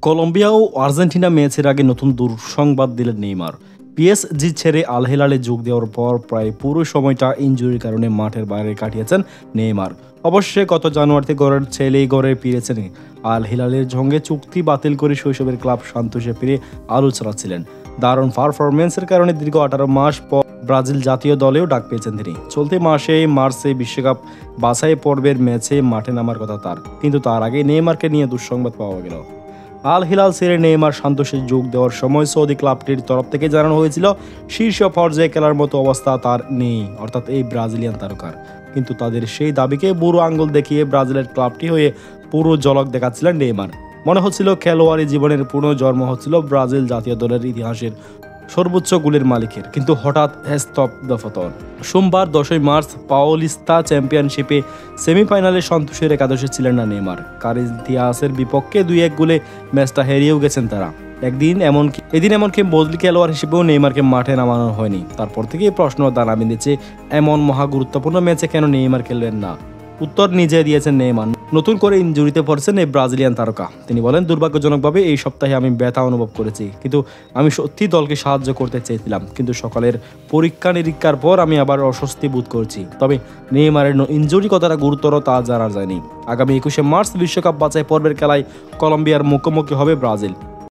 Colombia ও Argentina ম্যাচের আগে নতুন দুঃসংবাদ দিলেন নেইমার। পিএসজি ছেড়ে আল হিলালে যোগ দেওয়ার পর প্রায় পুরো সময়টা ইনজুরির কারণে মাঠের বাইরে কাটিয়েছেন নেইমার। অবশ্যই গত জানুয়ারিতে গড়ের ছেলেই গড়ে ফিরেছেন। আল হিলালের সঙ্গে চুক্তি বাতিল করে শৈশবের ক্লাব সান্তোসে ফিরে আলো ছড়াচ্ছিলেন। দারুণ পারফরমেন্সের কারণে দীর্ঘ 18 মাস পর ব্রাজিল জাতীয় দলেও ডাক পেয়েছেন তিনি। চলতি মার্চে বিশ্বকাপ বাছাই পর্বের ম্যাচে মাঠে নামার কথা তার, কিন্তু তার আগে নেইমারকে নিয়ে দুঃসংবাদ পাওয়া গেল। আল হিলাল ছেড়ে নেইমার সান্তোসে যোগ দেওয়ার সময় সৌদি ক্লাবটির তরফ থেকে জানানো হয়েছিল শীর্ষ পর্যায়ে খেলার মতো অবস্থা তার নেই, অর্থাৎ এই ব্রাজিলিয়ান তারকার। কিন্তু তাদের সেই দাবিকে বুড়ো আঙ্গুল দেখিয়ে ব্রাজিলের ক্লাবটি হয়ে পুরো ঝলক দেখাচ্ছিলেন নেইমার। মনে হচ্ছিল খেলোয়াড়ি জীবনের পুনর্জন্ম হচ্ছিল ব্রাজিল জাতীয় দলের ইতিহাসের সর্বোচ্চ গোলের মালিকের, কিন্তু হঠাৎ স্তব্ধপতন। সোমবার 10 মার্চ পাওলিস্তা চ্যাম্পিয়নশিপে সেমিফাইনালে সন্তোষের একাদশে ছিলেন না নেইমার। কারিন্থিয়াসের বিপক্ষে 2-1 গোলে ম্যাচটা হারিয়েও গেছেন তারা। এদিন এমনকি বদলি খেলোয়াড় হিসেবেও নেইমারকে মাঠে নামানো হয়নি। তারপর থেকেই প্রশ্ন দানা বেঁধেছে, এমন মহা গুরুত্বপূর্ণ ম্যাচে কেন নেইমার খেললেন না? উত্তর নিজে দিয়েছেন নেইমার। নতুন করে ইনজুরিতে পড়ছেন এই ব্রাজিলিয়ান তারকা। তিনি বলেন, দুর্ভাগ্যজনকভাবে এই সপ্তাহে আমি ব্যথা অনুভব করেছি, কিন্তু আমি সত্যি দলকে সাহায্য করতে চেয়েছিলাম। কিন্তু সকালের পরীক্ষা নিরীক্ষার পর আমি আবার অস্বস্তি বোধ করছি। তবে নেইমারের ইনজুরি কতটা গুরুতর তা জানা যায়নি। আগামী 21 মার্চ বিশ্বকাপ বাছাই পর্বের খেলায় কলম্বিয়ার মুখোমুখি হবে ব্রাজিল।